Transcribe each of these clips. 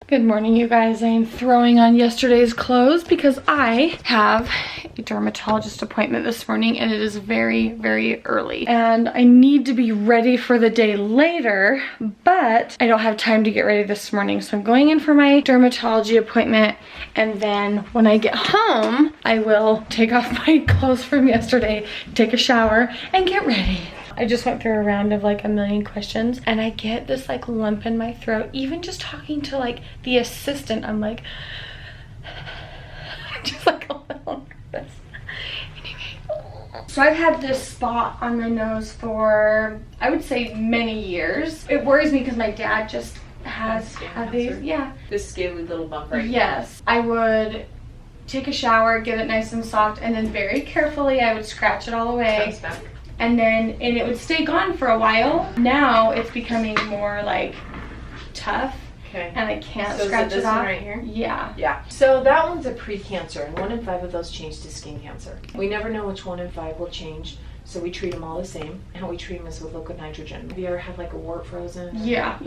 Good morning, you guys. I am throwing on yesterday's clothes because I have a dermatologist appointment this morning and it is very, very early. And I need to be ready for the day later, but I don't have time to get ready this morning. So I'm going in for my dermatology appointment, and then when I get home, I will take off my clothes from yesterday, take a shower, and get ready. I just went through a round of like a million questions and I get this like lump in my throat. Even just talking to like the assistant, I'm like, just like a little nervous. Anyway, so I've had this spot on my nose for, I would say, many years. It worries me because my dad just has had these, yeah. This scaly little bump right here. Yes, I would take a shower, get it nice and soft, and then very carefully I would scratch it all away. Comes back. And it would stay gone for a while. Now it's becoming more like tough. Okay. And I can't so scratch is it this it off. one right here? Yeah. Yeah. So that one's a pre-cancer, and 1 in 5 of those change to skin cancer. We never know which 1 in 5 will change, so we treat them all the same. And how we treat them is with liquid nitrogen. Have you ever had like a wart frozen? Yeah.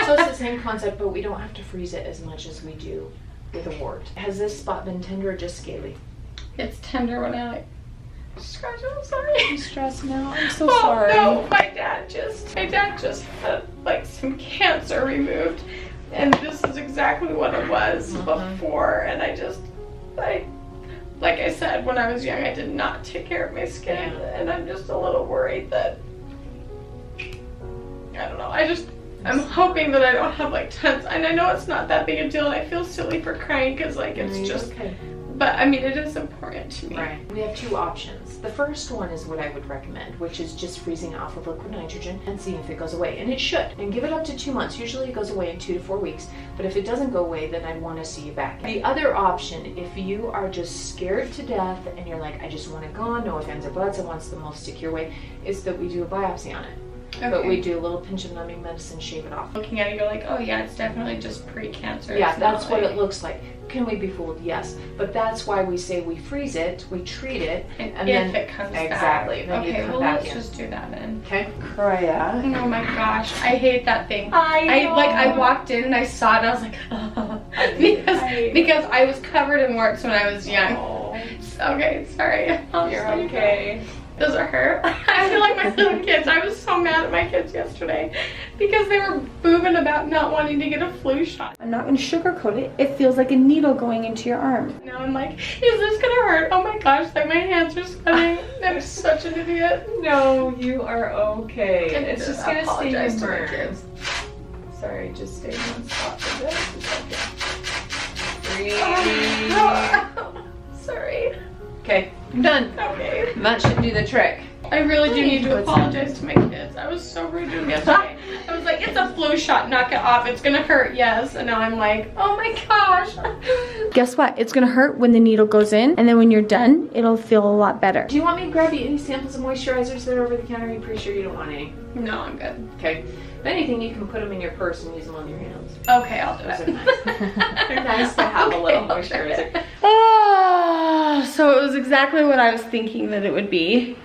So it's the same concept, but we don't have to freeze it as much as we do with a wart. Has this spot been tender or just scaly? It's tender when I like scratch it. I'm sorry. I'm stressed now. I'm so sorry. sorry. No, my dad just had like some cancer removed, and this is exactly what it was before. And like I said, when I was young, I did not take care of my skin, and I'm just a little worried that, I don't know, I'm hoping that I don't have like tons, and I know it's not that big a deal, and I feel silly for crying because like it's just, okay. But I mean, it is important to me. Right. We have 2 options. The first one is what I would recommend, which is just freezing it off with liquid nitrogen and seeing if it goes away. And it should. And give it up to 2 months. Usually it goes away in 2 to 4 weeks. But if it doesn't go away, then I'd want to see you back. The other option, if you are just scared to death and you're like, I just want it gone, no ifs, ands, or buts, and wants the most secure way, is that we do a biopsy on it. Okay. But we do a little pinch of numbing medicine, shave it off. Looking at it, you're like, oh yeah, it's definitely just pre-cancer. Yeah, that's what it looks like. Can we be fooled? Yes. But that's why we say we freeze it, we treat it, and if then it comes back. Exactly. Then you come back let's just do that then. Okay. Crya. Oh my gosh, I hate that thing. I walked in and I saw it and I was like, oh. because I was covered in warts when I was young. Oh. Okay, sorry. You're okay. Does it hurt? I feel like my little kids. I was so mad at my kids yesterday because they were booming about not wanting to get a flu shot. I'm not going to sugarcoat it. It feels like a needle going into your arm. Now I'm like, is this going to hurt? Oh my gosh, like my hands are sweating. I'm such an idiot. No, you are okay. And it's just going to stay in to my burn. kids. Sorry, just stay one spot for this. It's okay. Breathe. Sorry. Okay, I'm done. Okay. That should do the trick. I really do need to apologize to my kids. I was so rude to them yesterday. I was like, it's a flu shot, knock it off. It's gonna hurt, yes. And now I'm like, oh my gosh. Guess what? It's gonna hurt when the needle goes in, and then when you're done, it'll feel a lot better. Do you want me to grab you any samples of moisturizers that are over the counter? Are you pretty sure you don't want any? No, I'm good. Okay. If anything, you can put them in your purse and use them on your hands. Okay, I'll do it. They're nice to have a little moisturizer. So it was exactly what I was thinking that it would be.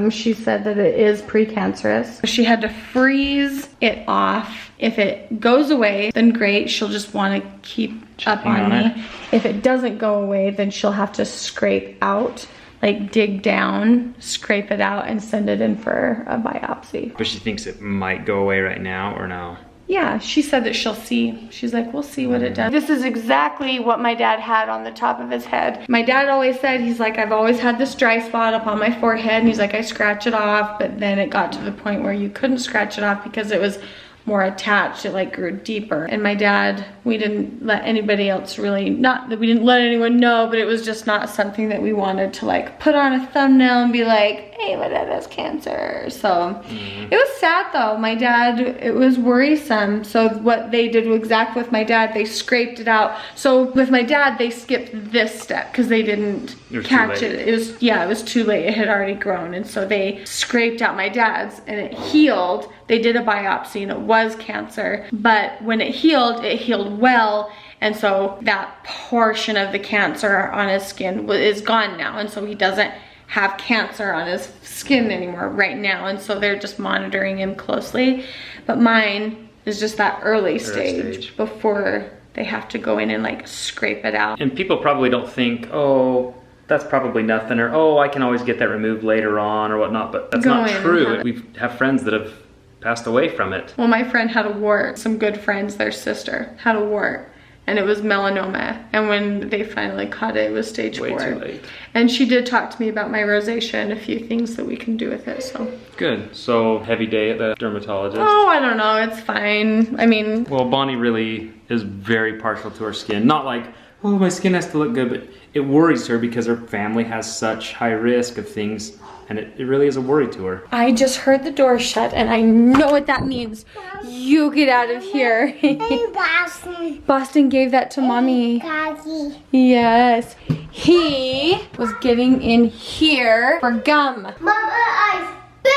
She said that it is precancerous. She had to freeze it off. If it goes away, then great. She'll just want to keep up on me. If it doesn't go away, then she'll have to scrape out, like dig down, scrape it out, and send it in for a biopsy. But she thinks it might go away right now, or no? Yeah, she said that she'll see. She's like, we'll see what it does. This is exactly what my dad had on the top of his head. My dad always said, he's like, I've always had this dry spot up on my forehead, and he's like, I scratch it off, but then it got to the point where you couldn't scratch it off because it was more attached, it like grew deeper. And my dad, we didn't let anybody else really, not that we didn't let anyone know, but it was just not something that we wanted to like put on a thumbnail and be like, hey, my dad has cancer. So it was sad though. My dad, it was worrisome. So what they did exact with my dad, they scraped it out. So with my dad, they skipped this step because they didn't catch it. It was, yeah, it was too late. It had already grown. And so they scraped out my dad's and it healed. They did a biopsy and it was cancer, but when it healed well. And so that portion of the cancer on his skin is gone now. And so he doesn't have cancer on his skin anymore right now. And so they're just monitoring him closely. But mine is just that early stage before they have to go in and like scrape it out. And people probably don't think, oh, that's probably nothing, or oh, I can always get that removed later on or whatnot, but that's not true. We have friends that have passed away from it. Well, my friend had a wart. Some good friends, their sister, had a wart. And it was melanoma. And when they finally caught it, it was stage 4. Way too late. And she did talk to me about my rosacea and a few things that we can do with it, so. Good. So, heavy day at the dermatologist? Oh, I don't know, it's fine. I mean. Well, Bonnie really is very partial to her skin. Not like, oh, my skin has to look good, but it worries her because her family has such high risk of things, and it really is a worry to her. I just heard the door shut, and I know what that means. You get out of here. Hey, Boston. Boston gave that to Mommy. Cocky. Yes. He was getting in here for gum. Mama eyes. Boo.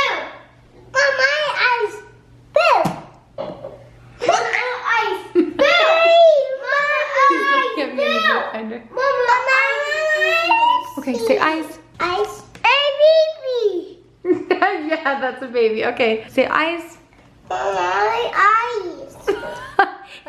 Mama eyes. Boo. Mama eyes. Boo. Mama eyes. Get me in the viewfinder. Mama eyes. Okay, say eyes. Eyes. Hey, baby. Yeah, that's a baby. Okay, say eyes. My eyes.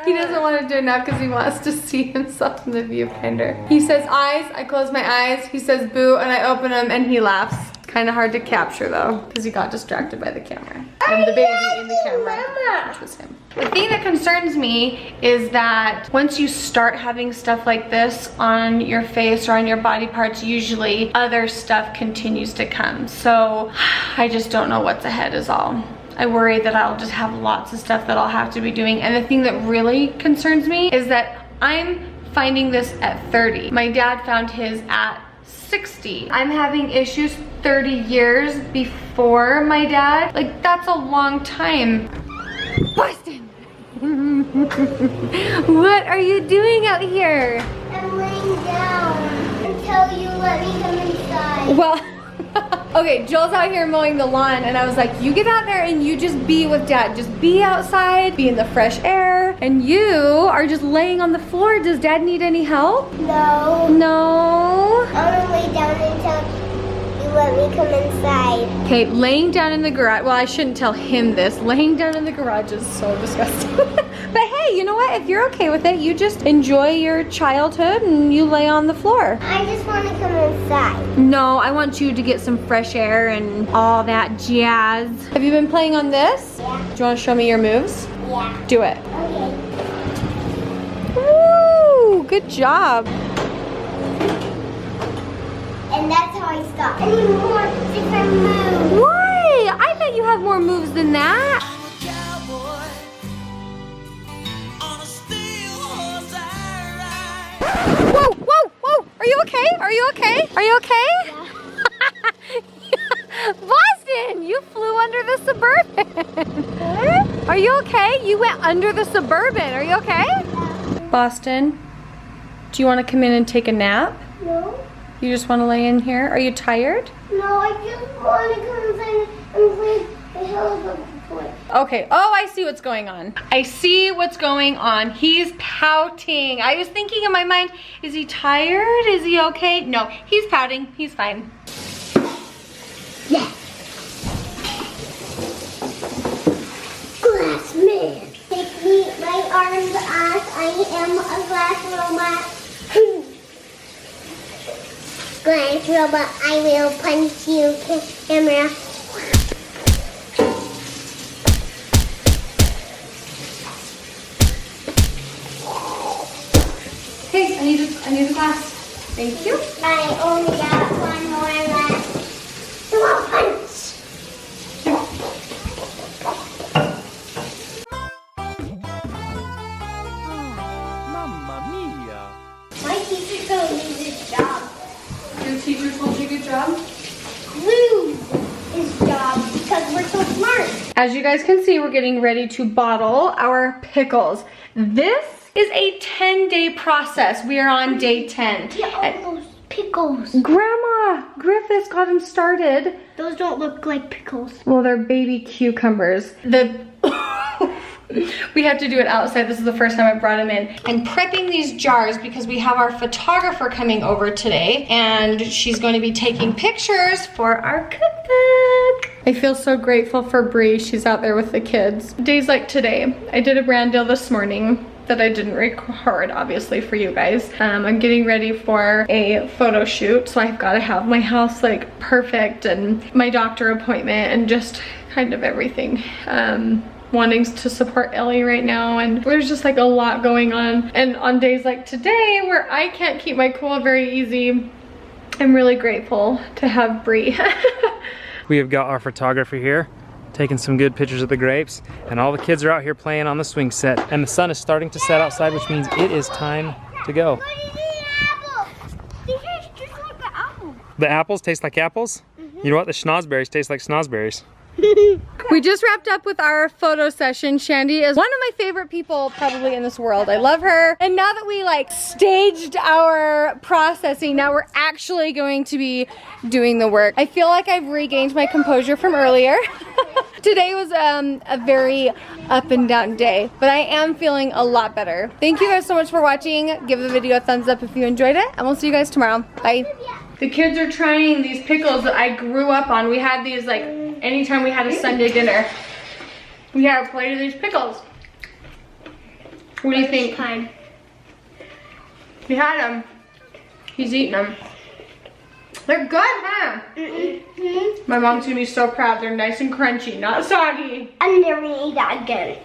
He doesn't want to do it now because he wants to see himself in the viewfinder. He says eyes, I close my eyes. He says boo, and I open them, and he laughs. Kind of hard to capture though, because he got distracted by the camera. And the baby in the camera, which was him. The thing that concerns me is that once you start having stuff like this on your face or on your body parts, usually other stuff continues to come. So I just don't know what's ahead is all. I worry that I'll just have lots of stuff that I'll have to be doing. And the thing that really concerns me is that I'm finding this at 30. My dad found his at 60. I'm having issues 30 years before my dad. Like, that's a long time. Boston! What are you doing out here? I'm laying down until you let me come inside. Well, okay, Joel's out here mowing the lawn, and I was like, you get out there and you just be with Dad. Just be outside, be in the fresh air, and you are just laying on the floor. Does Dad need any help? No. No? I'm gonna lay down until you let me come inside. Okay, laying down in the garage. Well, I shouldn't tell him this. Laying down in the garage is so disgusting. But hey, you know what? If you're okay with it, you just enjoy your childhood and you lay on the floor. I just want to come inside. No, I want you to get some fresh air and all that jazz. Have you been playing on this? Yeah. Do you want to show me your moves? Yeah. Do it. Okay. Woo! Good job. And that's how I stop. Any more different moves? Why? I bet you have more moves than that. Whoa, whoa, whoa. Are you okay? Are you okay? Are you okay? Yeah. Boston, you flew under the Suburban. Are you okay? You went under the Suburban. Are you okay? Boston, do you want to come in and take a nap? No. You just want to lay in here? Are you tired? No, I just want to come inside and play the helicopter toy. Okay, oh, I see what's going on. I see what's going on. He's pouting. I was thinking in my mind, is he tired? Is he okay? No, he's pouting. He's fine. Yes. Glass man. Take me my arms off. I am a glass robot. Glass robot, I will punch you, camera. Hey, I need a glass. Thank you. I only got one more left. So I'll punch. Mamma mia! My teacher told me this job. Your teacher told you good job? Lose his job because we're so smart. As you guys can see, we're getting ready to bottle our pickles. This is a 10-day process. We are on day 10. Get all those pickles. Grandma Griffiths got them started. Those don't look like pickles. Well, they're baby cucumbers. We have to do it outside. This is the first time I brought them in. I'm prepping these jars because we have our photographer coming over today and she's going to be taking pictures for our cookbook. I feel so grateful for Bree. She's out there with the kids. Days like today, I did a brand deal this morning that I didn't record, obviously, for you guys. I'm getting ready for a photo shoot, so I've got to have my house like perfect, and my doctor appointment, and just kind of everything. Wanting to support Ellie right now, and there's just like a lot going on. And on days like today where I can't keep my cool very easy, I'm really grateful to have Bree. We have got our photographer here taking some good pictures of the grapes, and all the kids are out here playing on the swing set, and the sun is starting to set outside, which means it is time to go. What is the apples? They taste just like the apple. The apples taste like apples? You know what? The schnozberries taste like schnozberries. We just wrapped up with our photo session. Shandy is one of my favorite people probably in this world. I love her. And now that we like staged our processing, now we're actually going to be doing the work. I feel like I've regained my composure from earlier. Today was a very up and down day, but I am feeling a lot better. Thank you guys so much for watching. Give the video a thumbs up if you enjoyed it, and we'll see you guys tomorrow. Bye. The kids are trying these pickles that I grew up on. We had these like anytime we had a Sunday dinner. We had a plate of these pickles. What do you think? Time. He had them. He's eating them. They're good, huh? My mom's gonna be so proud. They're nice and crunchy, not soggy. I'm never gonna eat that again.